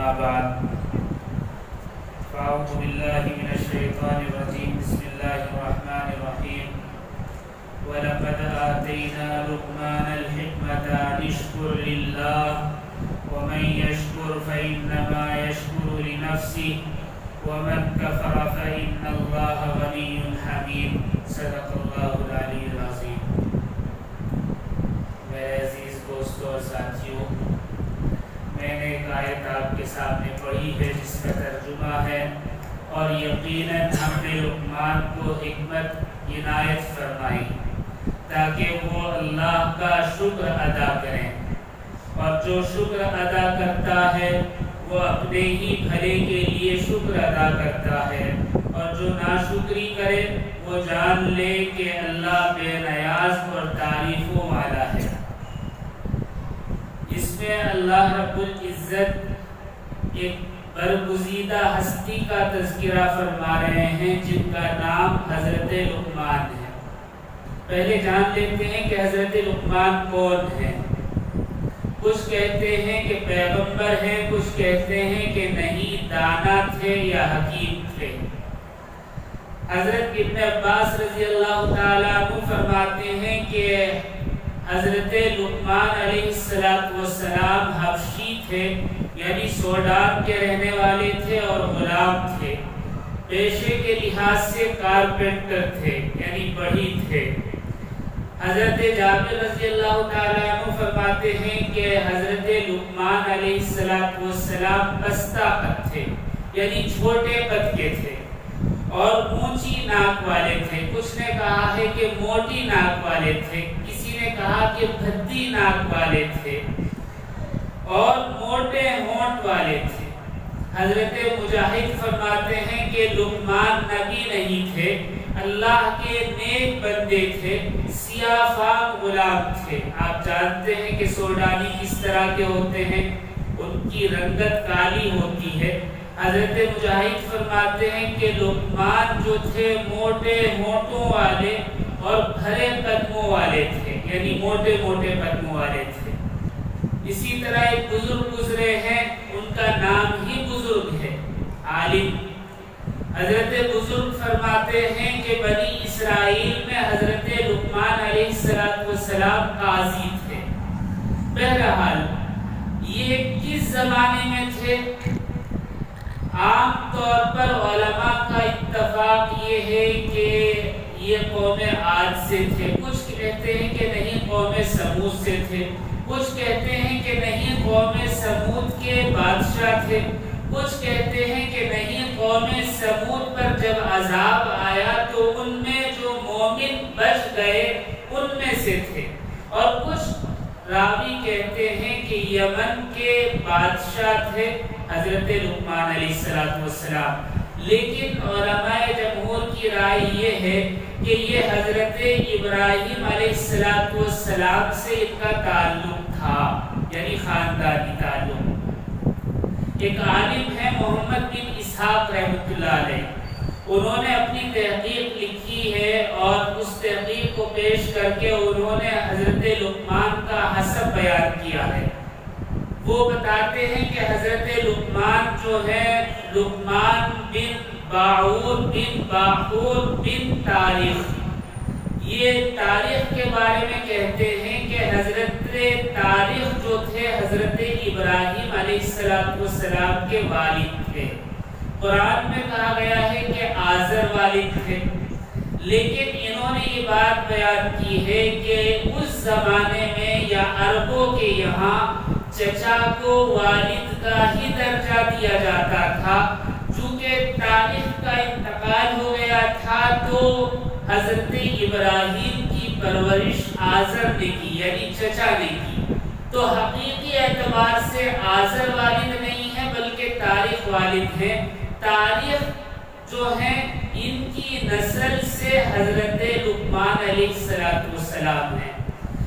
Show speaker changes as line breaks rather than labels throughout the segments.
أما بعد فأعوذ بالله من الشيطان الرجيم بسم الله الرحمن الرحيم ولقد آتينا لقمان الحكمة أن اشكر لله ومن يشكر فإنما يشكر لنفسه ومن كفر فإن الله غني حميد صدق الله العلي العظيم۔ میرے عزیز دوستوں اور ساتھیوں، میں نے ایک آیت آپ کے سامنے پڑھی ہے جس کا ترجمہ ہے، اور یقیناً ہم نے لقمان کو حکمت عنایت فرمائی تاکہ وہ اللہ کا شکر ادا کریں، اور جو شکر ادا کرتا ہے وہ اپنے ہی بھلے کے لیے شکر ادا کرتا ہے، اور جو ناشکری کرے وہ جان لے کہ اللہ بے نیاز اور تعریفوں والا ہے۔ اس میں اللہ رب العزت ایک برگزیدہ ہستی کا تذکرہ فرما رہے ہیں جن کا نام حضرت لقمان ہے۔ پہلے جان لیتے ہیں کہ حضرت لقمان کون ہے۔ کچھ کہتے ہیں کہ پیغمبر ہیں، کچھ کہتے ہیں کہ نہیں، دانا تھے یا حکیم تھے۔ حضرت ابن عباس رضی اللہ تعالیٰ عنہ فرماتے ہیں کہ حضرت لقمان علیہ السلام حبشی تھے، یعنی سوڈان کے رہنے والے تھے اور غلام تھے۔ پیشے کے لحاظ سے کارپینٹر تھے، یعنی بڑھی تھے۔ حضرت جابر رضی اللہ تعالیٰ عنہ فرماتے ہیں کہ حضرت لقمان علیہ السلام پستہ قد تھے، یعنی چھوٹے قد کے تھے اور اونچی ناک والے تھے۔ کچھ نے کہا ہے کہ موٹی ناک والے تھے، کسی نے کہا کہ بھدی ناک والے تھے اور موٹے ہونٹ والے تھے۔ حضرت مجاہد فرماتے ہیں کہ لقمان نبی نہیں تھے، اللہ کے نیک بندے تھے، سیاہ فام غلام تھے۔ آپ جانتے ہیں کہ سوڈانی کس طرح کے ہوتے ہیں، ان کی رنگت کالی ہوتی ہے۔ حضرت مجاہد فرماتے ہیں کہ لقمان جو تھے موٹے ہونٹوں والے اور بھرے قدموں والے تھے، یعنی موٹے موٹے قدموں والے تھے۔ اسی طرح ایک بزرگ گزرے ہیں، ان کا نام ہی بزرگ ہے، عالم۔ حضرت بزرگ فرماتے ہیں کہ بنی اسرائیل میں حضرت لقمان علیہ السلام قاضی تھے۔ بہرحال یہ کس زمانے میں تھے؟ عام طور پر علماء کا اتفاق یہ ہے کہ یہ قوم عاد سے تھے، کچھ کہتے ہیں کہ نہیں قوم سمود سے تھے، کچھ کہتے ہیں کہ نہیں قوم سمود کے بادشاہ تھے، کچھ کہتے ہیں کہ نہیں قوم سمود پر جب عذاب آیا تو ان میں جو مومن بچ گئے ان میں سے تھے، اور کچھ راوی کہتے ہیں کہ یمن کے بادشاہ تھے حضرت لقمان علیہ السلام۔ لیکن علماء جمہور کی رائے یہ ہے کہ یہ حضرت ابراہیم علیہ السلام سے ان کا تعلق تھا، یعنی خاندانی تعلق۔ ایک عالم ہے محمد بن اسحاق رحمۃ اللہ علیہ، انہوں نے اپنی تحقیق لکھی ہے اور اس تحقیق کو پیش کر کے انہوں نے حضرت لقمان کا حسب بیان کیا ہے۔ وہ بتاتے ہیں کہ حضرت لقمان جو ہے لقمان بن باعور بن باحور بن تاریخ، یہ تاریخ کے بارے میں کہتے ہیں کہ حضرت تاریخ جو تھے حضرت ابراہیم علیہ السلام کے والد تھے۔ قرآن میں کہا گیا ہے کہ آزر والد تھے، لیکن انہوں نے یہ بات بیان کی ہے کہ اس زمانے میں یا عربوں کے یہاں چچا کو والد کا ہی درجہ دیا جاتا تھا۔ چونکہ تاریخ کا انتقال ہو گیا تھا تو حضرت ابراہیم کی پرورش آزر نے کی، یعنی چچا نے کی، تو حقیقی اعتبار سے آزر والد نہیں ہے بلکہ تاریخ والد ہے۔ تاریخ جو ہے ان کی نسل سے حضرت لقمان علیہ السلام ہے۔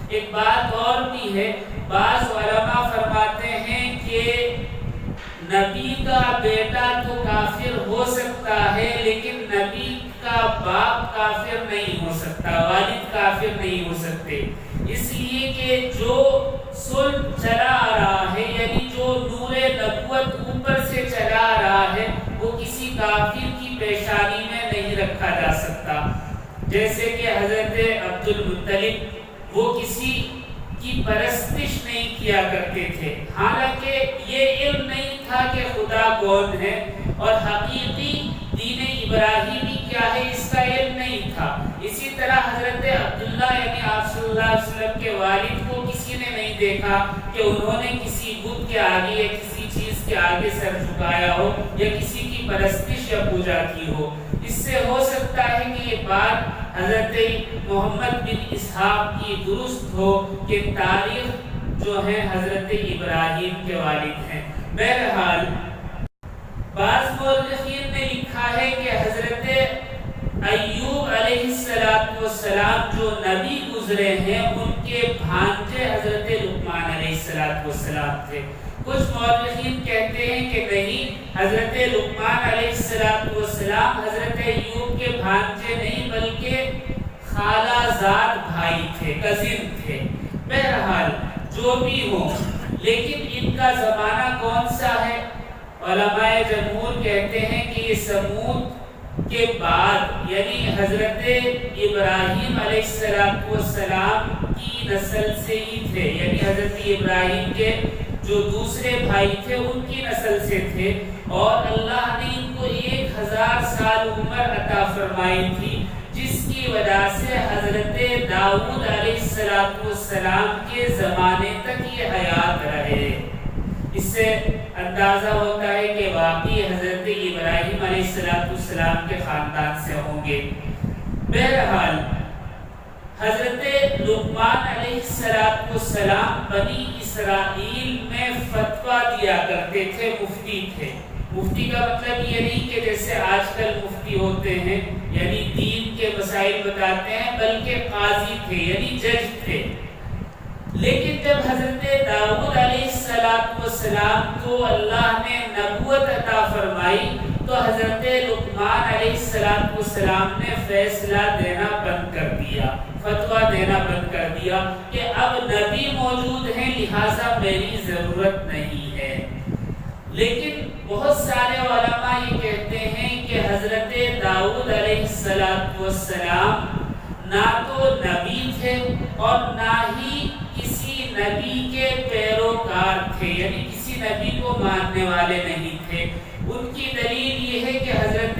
ایک بات اور بھی ہے، بعض علماء فرماتے ہیں کہ نبی کا بیٹا تو کافر ہو سکتا ہے لیکن نبی کا باپ کافر نہیں ہو سکتا، والد کافر نہیں ہو سکتے، اس لیے کہ جو سلم چلا آ رہا ہے، یعنی جو نور نبوت اوپر کسی کافر کی پیشانی میں نہیں رکھا جا سکتا. جیسے کہ حضرت عبد المطلب وہ کسی کی پرستش نہیں کیا کرتے تھے، حالانکہ یہ علم نہیں تھا کہ خدا کون ہے اور حقیقی دین ابراہیمی کیا ہے، اس کا علم نہیں تھا. اسی طرح حضرت عبداللہ یعنی آپ صلی اللہ علیہ وسلم کے والد کو کسی نے نہیں دیکھا کہ انہوں نے کسی بت کے آگے یا کسی چیز کے آگے سر جھکایا ہو یا کسی کی پرستش یا پوجا کی ہو. اس سے ہو سکتا ہے کہ یہ بات حضرت محمد بن اسحاق کی درست ہو کہ تاریخ جو ہے حضرت ابراہیم کے والد ہیں. بہرحال بعض مورخین نے لکھا ہے کہ حضرت ایوب علیہ السلام جو نبی گزرے ہیں ان کے بھانجے حضرت لقمان علیہ السلام تھے. کچھ مورخین کہتے ہیں کہ نہیں، حضرت لقمان علیہ السلام حضرت ایوب کے بھانجے نہیں بلکہ خالہ زاد بھائی تھے، کزن تھے. بہرحال جو بھی ہو، لیکن ان کا زمانہ کون سا ہے؟ علماء جمہور کہتے ہیں کہ یہ سمود کے بعد یعنی حضرت ابراہیم علیہ السلام کی نسل سے ہی تھے، یعنی حضرت ابراہیم کے جو دوسرے بھائی تھے ان کی نسل سے تھے، اور اللہ نے ان کو 1000 سال عمر عطا فرمائی تھی، جس کی وجہ سے حضرت داؤد علیہ السلام کے زمانے تک یہ حیات رہے. اس سے اندازہ ہوتا ہے کہ واقعی حضرت ابراہیم علیہ السلام کے خاندان سے ہوں گے. بہرحال حضرت لقمان علیہ السلام بنی اسرائیل میں فتویٰ دیا کرتے تھے، مفتی تھے. مفتی کا مطلب یہ نہیں کہ جیسے آج کل مفتی ہوتے ہیں یعنی دین کے مسائل بتاتے ہیں، بلکہ قاضی تھے یعنی جج تھے. لیکن جب حضرت داؤد علیہ السلام کو اللہ نے نبوت عطا فرمائی تو حضرت لقمان علیہ السلام نے فیصلہ دینا بند کر دیا، فتویٰ دینا بند کر دیا کہ اب نبی موجود ہیں لہٰذا میری ضرورت نہیں ہے. لیکن بہت سارے علماء یہ کہتے ہیں کہ حضرت داؤد علیہ السلام نہ تو نبی تھے اور نہ ہی کسی نبی کے پیروکار تھے، یعنی کسی نبی کو ماننے والے نہیں تھے. ان کی دلیل یہ ہے کہ حضرت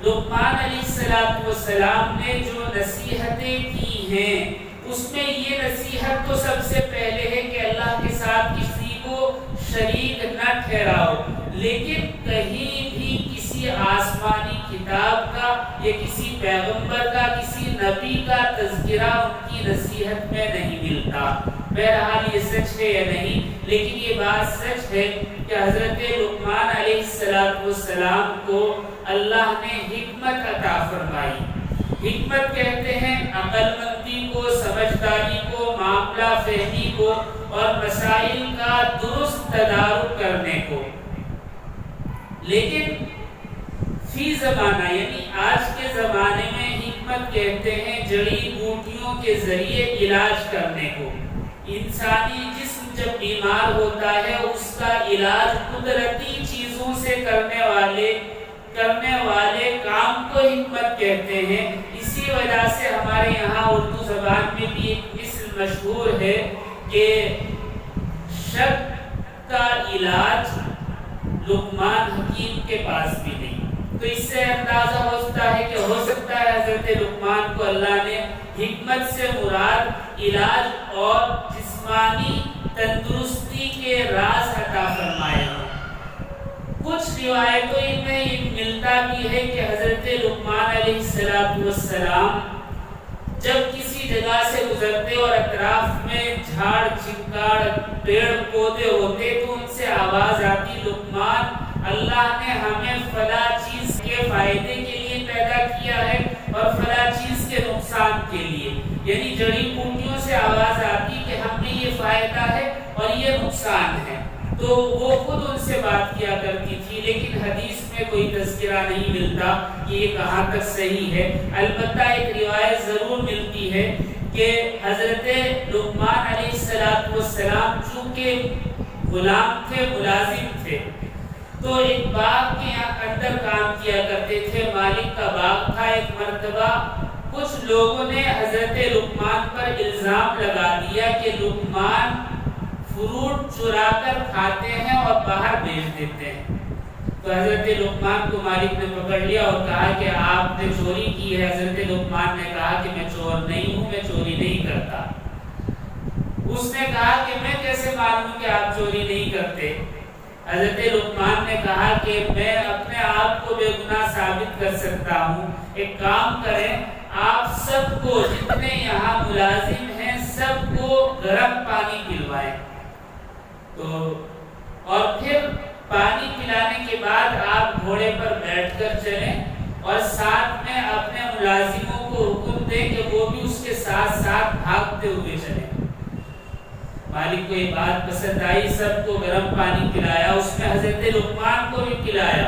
لقمان علیہ السلام نے جو نصیحتیں کی ہیں اس میں یہ نصیحت تو سب سے پہلے ہے کہ اللہ کے ساتھ کسی کو شریک نہ ٹھہراؤ، لیکن کہیں بھی کسی آسمانی کتاب کا یا کسی پیغمبر کا کسی نبی کا تذکرہ ان کی نصیحت میں نہیں ملتا. بہرحال یہ سچ ہے یا نہیں، لیکن یہ بات سچ ہے کہ حضرت لقمان علیہ السلام کو اللہ نے حکمت عطا فرمائی. حکمت کہتے ہیں عقل مندی کو، سمجھداری کو، معاملہ فہمی کو اور مسائل کا درست تدارک کرنے کو. لیکن فی زمانہ یعنی آج کے زمانے میں حکمت کہتے ہیں جڑی بوٹیوں کے ذریعے علاج کرنے کو. انسانی جسم جب بیمار ہوتا ہے اس کا علاج قدرتی چیزوں سے کرنے والے کام کو حکمت کہتے ہیں. اسی وجہ سے ہمارے یہاں اردو زبان میں بھی ایک مثل مشہور ہے کہ شک کا علاج لقمان حکیم کے پاس بھی نہیں. تو اس سے اندازہ ہوتا ہے کہ ہو سکتا ہے حضرت لقمان کو اللہ نے حکمت سے مراد علاج اور جسمانی تندرستی کے راز عطا فرمائے. کچھ روایتوں میں ملتا بھی ہے کہ حضرت لقمان علیہ السلام جب کسی جگہ سے گزرتے اور اطراف میں جھاڑ جھنکاڑ پیڑ پودے ہوتے تو ان سے آواز آتی، لقمان اللہ نے ہمیں فلاں چیز کے فائدے کے لیے پیدا کیا ہے اور فلاں چیز کے نقصان کے لیے. یعنی جڑی بوٹیوں سے آواز آتی کہ ہم میں یہ فائدہ ہے اور یہ نقصان ہے. تو وہ خود ان سے بات کیا کرتی تھی، لیکن حدیث میں کوئی تذکرہ نہیں ملتا کہ یہ کہاں تک صحیح ہے. البتہ ایک روایت ضرور ملتی ہے کہ حضرت لقمان علیہ السلام چونکہ غلام تھے، ملازم تھے، تو ایک باغ کے اندر کام کیا کرتے تھے، مالک کا باغ تھا۔ ایک مرتبہ کچھ لوگوں نے حضرت لقمان پر الزام لگا دیا کہ لقمان فروٹ چرا کر کھاتے ہیں اور باہر بیچ دیتے ہیں۔ تو حضرت لقمان کو مالک نے پکڑ لیا اور کہا کہ آپ نے چوری کی ہے۔ حضرت لقمان نے کہا کہ میں چور نہیں ہوں، میں چوری نہیں کرتا۔ اس نے کہا کہ میں کیسے معلوم کہ آپ چوری نہیں کرتے؟ حضرت لقمان نے کہا کہ میں اپنے آپ کو بے گناہ ثابت کر سکتا ہوں۔ ایک کام کریں، آپ سب کو جتنے یہاں ملازم ہیں سب کو گرم پانی پلوائیں، تو اور پھر پانی پلانے کے بعد آپ گھوڑے پر بیٹھ کر چلیں اور ساتھ میں اپنے ملازموں کو حکم دیں کہ وہ بھی اس کے ساتھ ساتھ بھاگتے ہوئے چلیں۔ مالک کو یہ بات پسند آئی، سب کو گرم پانی پلایا، اس میں حضرت لقمان کو بھی پلایا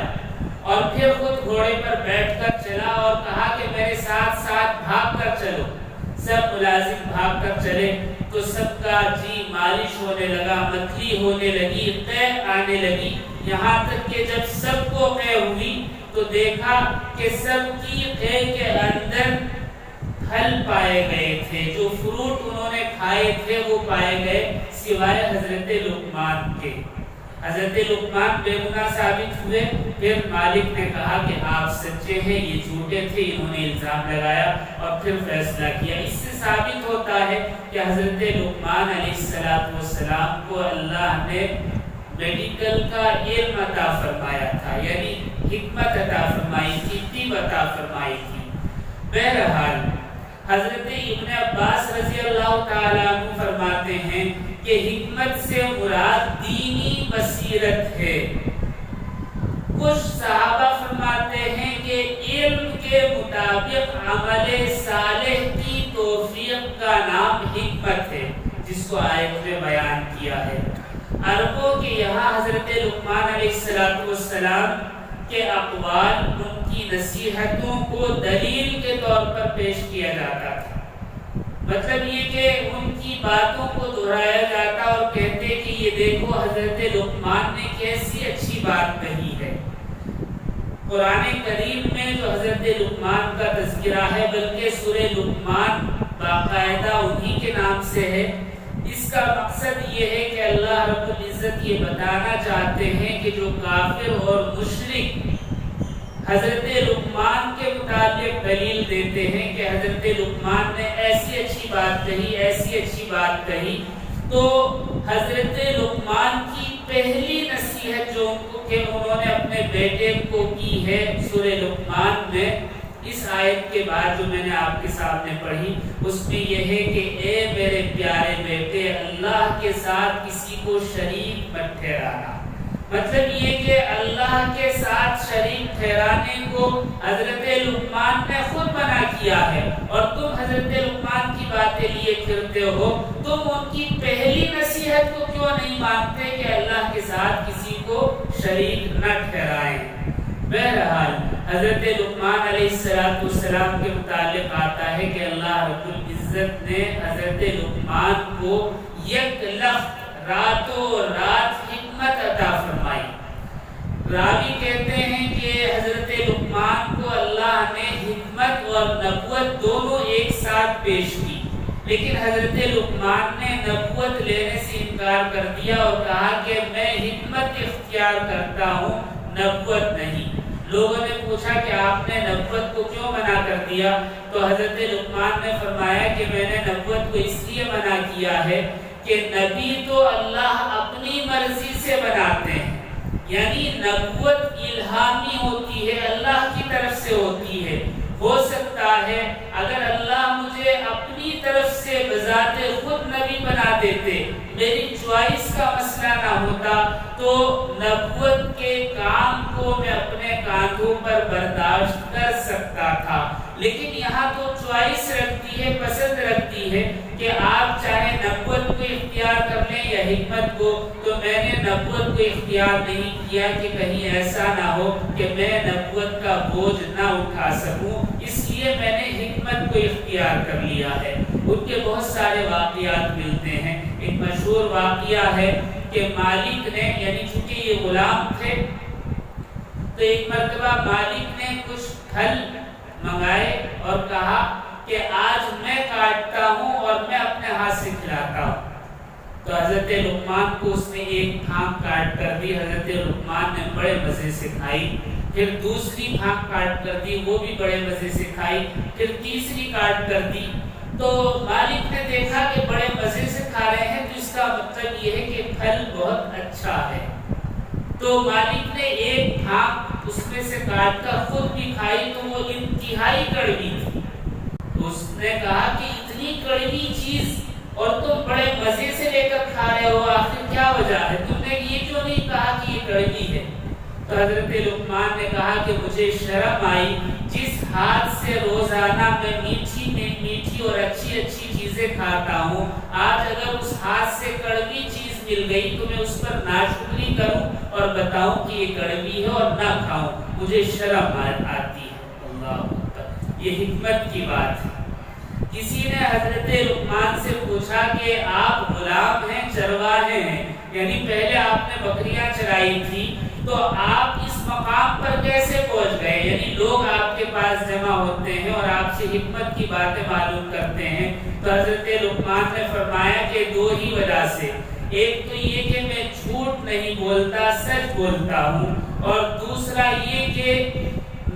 اور پھر خود گھوڑے پر بیٹھ کر چلا اور کہا کہ میرے ساتھ ساتھ بھاگ کر چلو۔ سب ملازم بھاگ کر چلے تو سب کا جی مالش ہونے لگا، متلی ہونے لگی، قے آنے لگی، یہاں تک کہ جب سب کو قے ہوئی تو دیکھا کہ سب کی قے کے اندر پھل پائے گئے تھے، جو فروٹ انہوں نے کھائے تھے وہ پائے گئے سوائے حضرت لقمان کے۔ حضرت لقمان بے گناہ ثابت ہوئے۔ پھر مالک نے کہا کہ آپ سچے ہیں، یہ جھوٹے تھے، انہوں نے الزام لگایا اور پھر فیصلہ کیا۔ اس سے ثابت ہوتا ہے کہ حضرت لقمان علیہ السلام کو اللہ نے میڈیکل کا علم عطا فرمایا تھا، یعنی حکمت عطا فرمائی تھی، طب عطا فرمائی تھی۔ بہرحال حضرت ابن عباس رضی اللہ تعالیٰ عنہ فرماتے ہیں کہ حکمت سے مراد دینی بصیرت ہے۔ کچھ صحابہ فرماتے ہیں کہ علم کے مطابق عمل صالح کی توفیق کا نام حکمت ہے، جس کو آیت میں بیان کیا ہے۔ عربوں کے یہاں حضرت لقمان علیہ السلام کے اقوال، ان کی نصیحتوں کو دلیل کے طور پر پیش کیا جاتا تھا۔ مطلب یہ کہ ان کی باتوں کو دہرایا جاتا اور کہتے کہ یہ دیکھو حضرت لقمان نے کیسی اچھی بات کہی ہے۔ قرآن کریم میں جو حضرت لقمان کا تذکرہ ہے، بلکہ سورہ لقمان باقاعدہ انہی کے نام سے ہے، اس کا مقصد یہ ہے کہ اللہ رب العزت یہ بتانا چاہتے ہیں کہ جو کافر اور مشرک حضرت لقمان کے متعلق دلیل دیتے ہیں کہ حضرت لقمان نے ایسی اچھی بات کہی، ایسی اچھی بات کہی، تو حضرت لقمان کی پہلی نصیحت جو کہ انہوں نے اپنے بیٹے کو کی ہے سورہ لقمان میں، اس آیت کے بعد جو میں نے آپ کے سامنے پڑھی، اس میں یہ ہے کہ اے میرے پیارے بیٹے، اللہ کے ساتھ کسی کو شریک مت ٹھہرانا۔ مطلب یہ کہ اللہ کے ساتھ شریک ٹھہرانے کو حضرت لقمان نے خود منع کیا ہے، اور تم حضرت لقمان کی باتیں لیے پھرتے ہو، تم ان کی پہلی نصیحت کو کیوں نہیں مانتے کہ اللہ کے ساتھ کسی کو شریک نہ ٹھہرائیں۔ بہرحال حضرت لقمان علیہ السلام کے متعلق آتا ہے کہ اللہ رب العزت نے حضرت لقمان کو یک لخت راتوں رات حکمت عطا فرمائی۔ راوی کہتے ہیں کہ حضرت لقمان کو اللہ نے حکمت اور نبوت دونوں ایک ساتھ پیش کی، لیکن حضرت لقمان نے نبوت لینے سے انکار کر دیا اور کہا کہ میں حکمت اختیار کرتا ہوں، نبوت نہیں۔ لوگوں نے پوچھا کہ آپ نے نبوت کو کیوں منع کر دیا؟ تو حضرت لقمان نے فرمایا کہ میں نے نبوت کو اس لیے منع کیا ہے کہ نبی تو اللہ اپنی مرضی سے بناتے ہیں، یعنی نبوت الہامی ہوتی ہے، اللہ کی طرف سے ہوتی ہے۔ ہو سکتا ہے اگر اللہ مجھے اپنی طرف سے بذات خود نبی بنا دیتے، میری چوائس کا مسئلہ نہ ہوتا، تو نبوت کے کام کو میں اپنے کاندھوں پر برداشت کر سکتا تھا، لیکن یہاں تو چوائس رکھتی ہے، پسند رکھتی ہے کہ آپ چاہے نبوت کو اختیار کر لیں یا حکمت کو۔ تو میں نے نبوت کو اختیار نہیں کیا کہ کہیں ایسا نہ ہو کہ میں نبوت کا بوجھ نہ اٹھا سکوں، اس لیے میں نے حکمت کو اختیار کر لیا ہے۔ ان کے بہت سارے واقعات ملتے ہیں۔ ایک مشہور واقعہ ہے کہ مالک نے، یعنی چونکہ یہ غلام تھے، تو ایک مرتبہ مالک نے کچھ پھل منگائے اور کہا کہ آج میں کاٹتا ہوں اور میں اپنے ہاتھ سے کھلاتا ہوں۔ تو حضرت لقمان کو اس نے ایک پھانک کاٹ کر دی، حضرت لقمان نے بڑے مزے سے کھائی، پھر دوسری پھانک کاٹ کر دی، وہ بھی بڑے مزے سے کھائی، پھر تیسری کاٹ کر دی۔ تو مالک نے دیکھا کہ بڑے مزے سے کھا رہے ہیں، تو اس کا مطلب یہ ہے کہ پھل بہت اچھا ہے۔ تو مالک نے ایک پھانک اس میں سے کاٹ کر خود بھی کھائی، تو وہ انتہائی کڑوی تھی۔ اس نے کہا کہ اتنی کڑوی چیز اور تم بڑے مزے سے لے کر کھا رہے ہو، آخر کیا وجہ ہے؟ تم نے یہ کیوں نہیں کہا کہ یہ کڑوی ہے؟ تو حضرت لقمان نے کہا کہ مجھے شرم آئی، جس ہاتھ سے روزانہ میں میٹھی اور اچھی چیزیں کھاتا ہوں، آج اگر اس ہاتھ سے کڑوی چیز مل گئی تو میں اس پر ناشکری کروں اور بتاؤں کہ یہ کڑوی ہے اور نہ کھاؤں، مجھے شرم آتی ہے۔ اللہ اکبر، یہ حکمت کی بات ہے۔ کسی نے حضرت لقمان سے پوچھا کہ آپ غلام ہیں، چرواہے ہیں، یعنی پہلے آپ نے بکریاں چرائی تھی، تو آپ اس مقام پر کیسے پہنچ گئے؟ یعنی لوگ آپ کے پاس جمع ہوتے ہیں اور آپ سے حکمت کی باتیں معلوم کرتے ہیں۔ تو حضرت لقمان نے فرمایا کہ دو ہی وجہ سے، ایک تو یہ کہ میں جھوٹ نہیں بولتا، سچ بولتا ہوں، اور دوسرا یہ کہ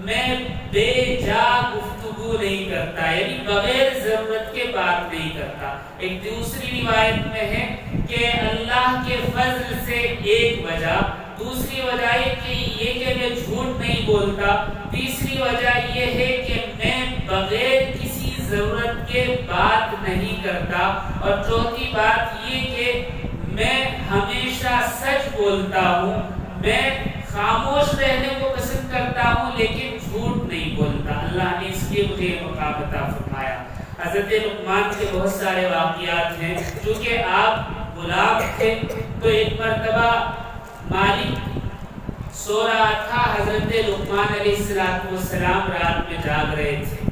میں بے جا گفتگو نہیں کرتا، یعنی بغیر ضرورت کے بات نہیں کرتا۔ ایک دوسری روایت میں ہے کہ اللہ کے فضل سے ایک وجہ، دوسری وجہ یہ کہ میں جھوٹ نہیں بولتا، تیسری وجہ یہ ہے کہ میں بغیر کسی ضرورت کے بات نہیں کرتا، اور چوتھی بات یہ کہ میں ہمیشہ سچ بولتا ہوں، میں خاموش رہنے کو پسند کرتا ہوں لیکن جھوٹ نہیں بولتا۔ اللہ نے اس لیے مجھے مقام عطا فرمایا۔ حضرت لقمان کے بہت سارے واقعات ہیں، چونکہ آپ غلام تھے تو ایک مرتبہ مالک سو رہا تھا، حضرت لقمان علیہ السلام رات میں جاگ رہے تھے۔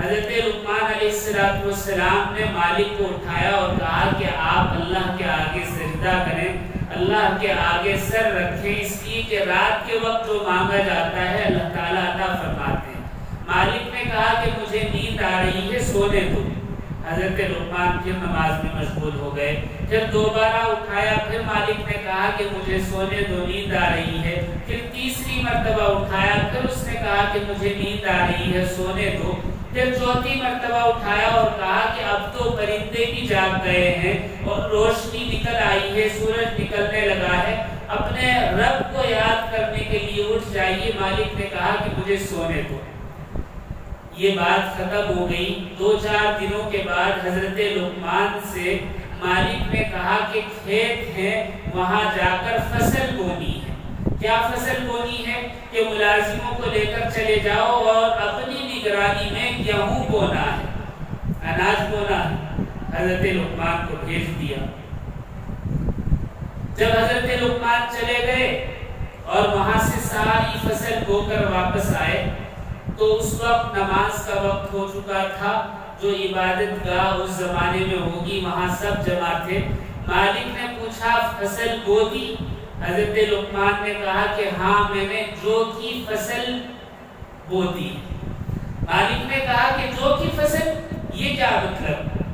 حضرت لقمان علیہ السلام نے مالک کو اٹھایا اور کہا کہ آپ اللہ کے آگے سجدہ کریں، اللہ کے آگے سر رکھیں، اس لیے کہ رات کے وقت جو مانگا جاتا ہے اللہ تعالیٰ عطا فرماتے ہیں۔ مالک نے کہا کہ مجھے نیند آ رہی ہے، سونے دو۔ حضرت لقمان پھر نماز میں مشغول ہو گئے، پھر دوبارہ اٹھایا، پھر مالک نے کہا کہ مجھے سونے دو، نیند آ رہی ہے، پھر تیسری مرتبہ اٹھایا، پھر اس نے کہا کہ مجھے نیند آ رہی ہے، سونے دو، پھر چوتھی مرتبہ اٹھایا اور کہا کہ اب تو پرندے بھی جاگ گئے ہیں اور روشنی نکل آئی ہے، سورج نکلنے لگا ہے، اپنے رب کو یاد کرنے کے لیے اٹھ جائیے۔ مالک نے کہا کہ مجھے سونے دو۔ یہ بات ختم ہو گئی۔ 2-4 دنوں کے بعد حضرت لقمان سے مالک نے کہا کہ کھیت ہے، وہاں جا کر فصل بونی ہے۔ کیا فصل بونی ہے؟ کہ ملازموں کو لے کر چلے جاؤ اور اپنی نگرانی میں گیہوں بونا ہے، اناج بونا ہے۔ حضرت لقمان کو بھیج دیا۔ جب حضرت لقمان چلے گئے اور وہاں سے ساری فصل بو کر واپس آئے تو اس وقت نماز کا وقت ہو چکا تھا۔ جو عبادت گاہ اس زمانے میں ہوگی وہاں سب جمع تھے۔ مالک نے پوچھا فصل بو دی؟ حضرت لقمان نے کہا کہ ہاں میں نے جو کی فصل بو دی۔ مالک نے کہا کہ جو کی فصل، یہ کیا مطلب؟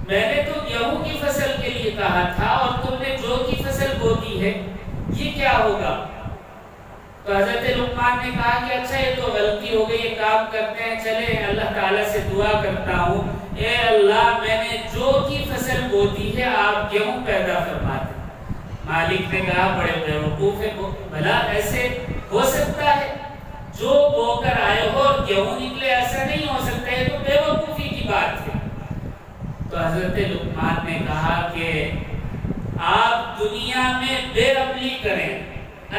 میں نے تو گیہوں کی فصل کے لیے کہا تھا اور تم نے جو کی فصل بو دی ہے، یہ کیا ہوگا؟ تو حضرت لقمان نے کہا کہ اچھا یہ تو غلطی ہو گئی، یہ کام کرتے ہیں، چلے اللہ تعالیٰ سے دعا کرتا ہوں، اے اللہ میں نے جو کی فصل بو دی ہے آپ گیہوں پیدا فرما دیں۔ مالک نے کہا بڑے بیوقوف ہے، بھلا ایسے ہو سکتا ہے؟ جو بو کر آئے ہو اور گیہوں نکلے، ایسا نہیں ہو سکتا ہے، تو بے وقوفی کی بات ہے۔ تو حضرت لقمان نے کہا کہ آپ دنیا میں بے عقلی کریں،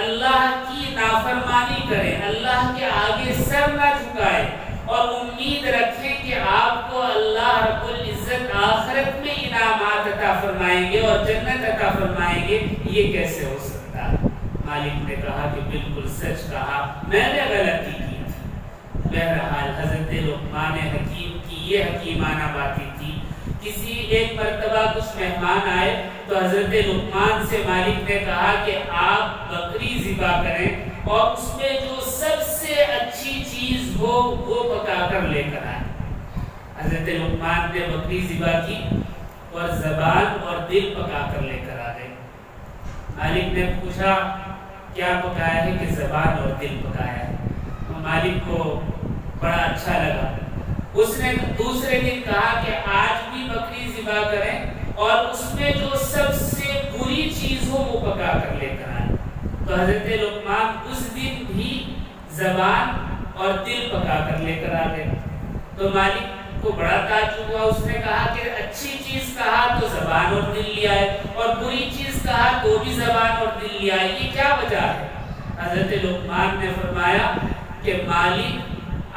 اللہ کی نافرمانی کریں، اللہ کے آگے سر نہ جھکائیں اور امید رکھیں کہ آپ کو اللہ رب العزت آخرت میں انعامات عطا فرمائیں گے اور جنت عطا فرمائیں گے، یہ کیسے ہو سکتا ہے؟ مالک نے کہا کہ بالکل سچ کہا، میں نے غلطی کی تھی۔ بہرحال حضرت لقمان حکیم کی یہ حکیمانہ باتیں تھی۔ کسی ایک مرتبہ کچھ مہمان آئے تو حضرت لقمان سے مالک نے کہا کہ آپ بکری ذبح کریں اور اس میں جو ہو وہ پکا کر لے کر آئے۔ حضرت لقمان نے بکری ذبح کی اور زبان اور دل پکا کر لے کر آ گئے۔ مالک نے پوچھا کیا پکایا ہے کہ زبان اور دل پکایا ہے۔ مالک کو بڑا اچھا لگا۔ اس نے دوسرے دن کہا کہ آج بھی بکری ذبح کریں اور اس میں جو سب سے بری چیز ہو وہ پکا کر لے کر آئیں۔ تو حضرت لقمان اس دن بھی زبان اور دل پکا کر لے کر آ گئے۔ تو مالک کو بڑا تعجب ہوا۔ اس نے کہا کہ اچھی چیز کہا تو زبان اور دل لے آئے اور بری چیز کہا تو بھی زبان اور دل لے آئے، یہ کیا وجہ ہے؟ حضرت لقمان نے فرمایا کہ مالک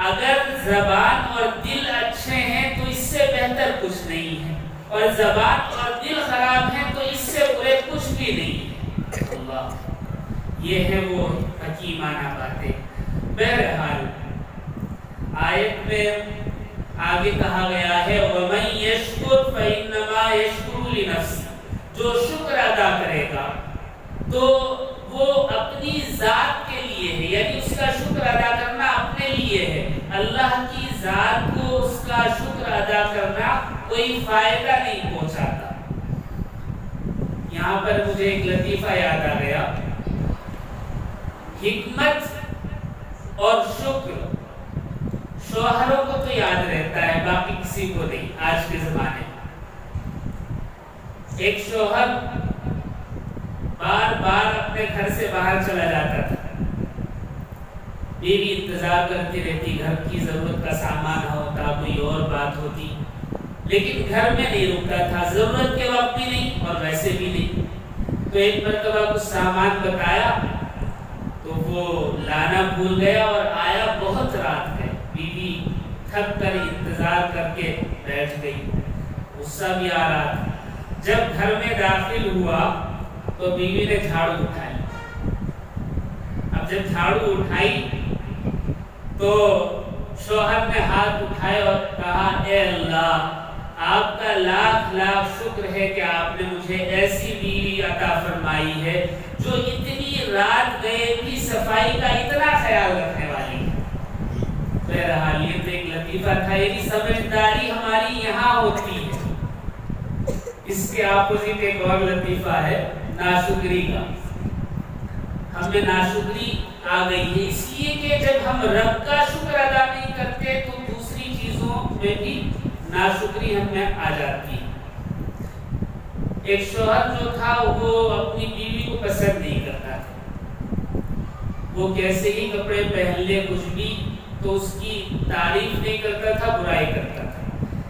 اگر زبان اور دل اچھے ہیں تو اس سے بہتر کچھ نہیں ہے، اور زبان اور دل خراب ہیں تو اس سے برے کچھ بھی نہیں ہے۔ اللہ، یہ ہے وہ حکیمانہ باتیں۔ بہرحال آیت میں آگے کہا گیا ہے وَمَن يَشْكُرْ فَإِنَّمَا يَشْكُرُ لِنَفْسِهِ، جو شکر ادا کرے گا تو وہ اپنی ذات کے لیے ہے، یعنی اس کا شکر ادا کرنا اپنے لیے ہے۔ اللہ کی ذات کو اس کا شکر ادا کرنا کوئی فائدہ نہیں پہنچاتا۔ یہاں پر مجھے ایک لطیفہ یاد آ گیا۔ حکمت اور شکر شوہروں کو تو یاد رہتا ہے، باقی کسی کو نہیں۔ آج کے زمانے میں ایک شوہر بار بار اپنے گھر سے باہر چلا جاتا تھا، بیوی انتظار کرتی رہتی، گھر کی ضرورت کا سامان ہوتا، کوئی اور بات ہوتی، لیکن گھر میں نہیں رکتا تھا، ضرورت کے وقت بھی نہیں اور ویسے بھی نہیں۔ تو ایک مرتبہ کچھ سامان بتایا تو وہ لانا بھول گیا اور آیا بہت رات ہے۔ بیوی تھک کر انتظار کر کے بیٹھ گئی، غصہ بھی آ رہا تھا۔ جب گھر میں داخل ہوا تو بیوی نے جھاڑو اٹھائی۔ اب جب جھاڑو اٹھائی تو شوہر نے ہاتھ اٹھائے اور کہا اے اللہ، آپ کا لاکھ لاکھ شکر ہے کہ آپ نے مجھے ایسی بیوی عطا فرمائی ہے جو اتنی رات گئے بھی صفائی کا اتنا خیال رکھنے والی ہے۔ بہرحال یہ تو ایک لطیفہ تھا، یعنی سمجھداری ہماری یہاں ہوتی ہے۔ اس کے اپوزٹ ایک اور لطیفہ ہے ناشکری کا۔ ہم میں ناشکری آ گئی ہے اس لیے کہ جب ہم رب کا شکر ادا نہیں کرتے تو دوسری چیزوں میں بھی ناشکری ہم میں آ جاتی ہے۔ ایک شوہر جو تھا وہ اپنی بیوی کو پسند نہیں کرتا تھا، وہ کیسے ہی کپڑے پہن لے کچھ بھی تو اس کی تعریف نہیں کرتا تھا، برائی کرتا تھا۔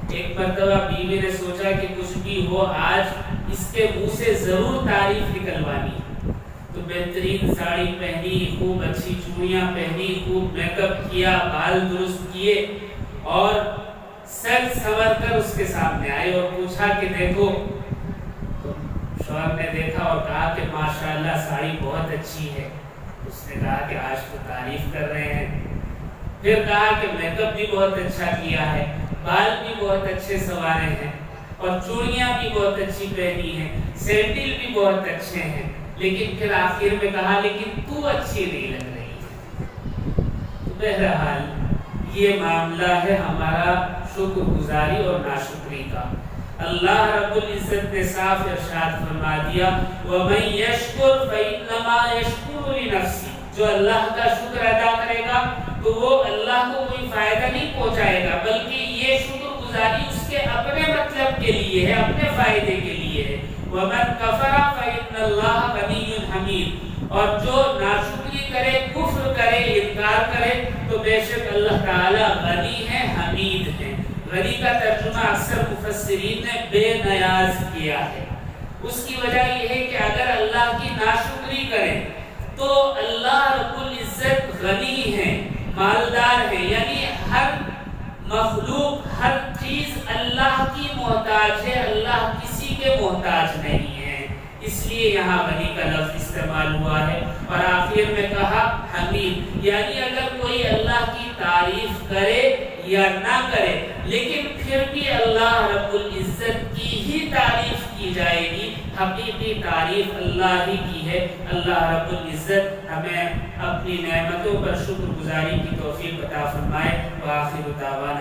ایک مرتبہ بیوی نے سوچا کہ کچھ بھی ہو آج اس کے منہ سے ضرور تعریف نکلوانی ہے، تو بہترین ساڑی پہنی، خوب اچھی چوڑیاں پہنی، خوب میک اپ کیا، بال درست کیے اور سج سنور کر اس کے سامنے آئے اور پوچھا کہ دیکھو۔ تو شوہر نے دیکھا اور کہا کہ ماشاءاللہ ساڑی بہت اچھی ہے۔ اس نے کہا کہ آج تو تعریف کر رہے ہیں۔ پھر کہا کہ میک اپ بھی بہت اچھا کیا ہے، بال بھی بہت اچھے سنوارے ہیں اور چوڑیاں بھی بہت اچھی پہنی ہیں، سینڈل بھی بہت اچھے ہیں، لیکن پھر آخر میں کہا لیکن تو اچھی نہیں لگ رہی ہے۔ تو بہرحال یہ معاملہ ہے ہمارا شکر گزاری اور ناشکری کا۔ اللہ رب العزت نے صاف ارشاد فرما دیا وَمَن يَشْكُرْ فَإِنَّمَا يَشْكُرُ لِنَفْسِهِ، جو اللہ کا شکر ادا کرے گا تو وہ اللہ کو کوئی فائدہ نہیں پہنچائے گا، بلکہ یہ شکر گزاری اس کے اپنے مطلب کے لیے ہے، اپنے فائدے کے لیے ہے۔ وَمَن كَفَرَ فَإِنَّ اللَّهَ غَنِيٌّ حَمِيدٌ، اور جو ناشکری کرے، کفر کرے، انکار کرے تو بے شک اللہ تعالی غنی ہے، حمید ہے۔ غنی کا ترجمہ اکثر مفسرین نے بے نیاز کیا ہے۔ اس کی وجہ یہ ہے کہ اگر اللہ کی ناشکری کریں تو اللہ رب العزت غنی ہے، مالدار ہے، یعنی ہر مخلوق، ہر چیز اللہ کی محتاج ہے، اللہ کسی کے محتاج نہیں ہے، اس لیے یہاں غنی کا لفظ استعمال ہوا ہے۔ اور آخر میں کہا حمید، یعنی اگر کوئی اللہ کی تعریف کرے یا نہ کرے لیکن پھر بھی اللہ رب العزت کی ہی تعریف کی جائے گی، حقیقی تعریف اللہ ہی کی ہے۔ اللہ رب العزت ہمیں اپنی نعمتوں پر شکر گزاری کی توفیق عطا فرمائے۔ وآخر دعوانا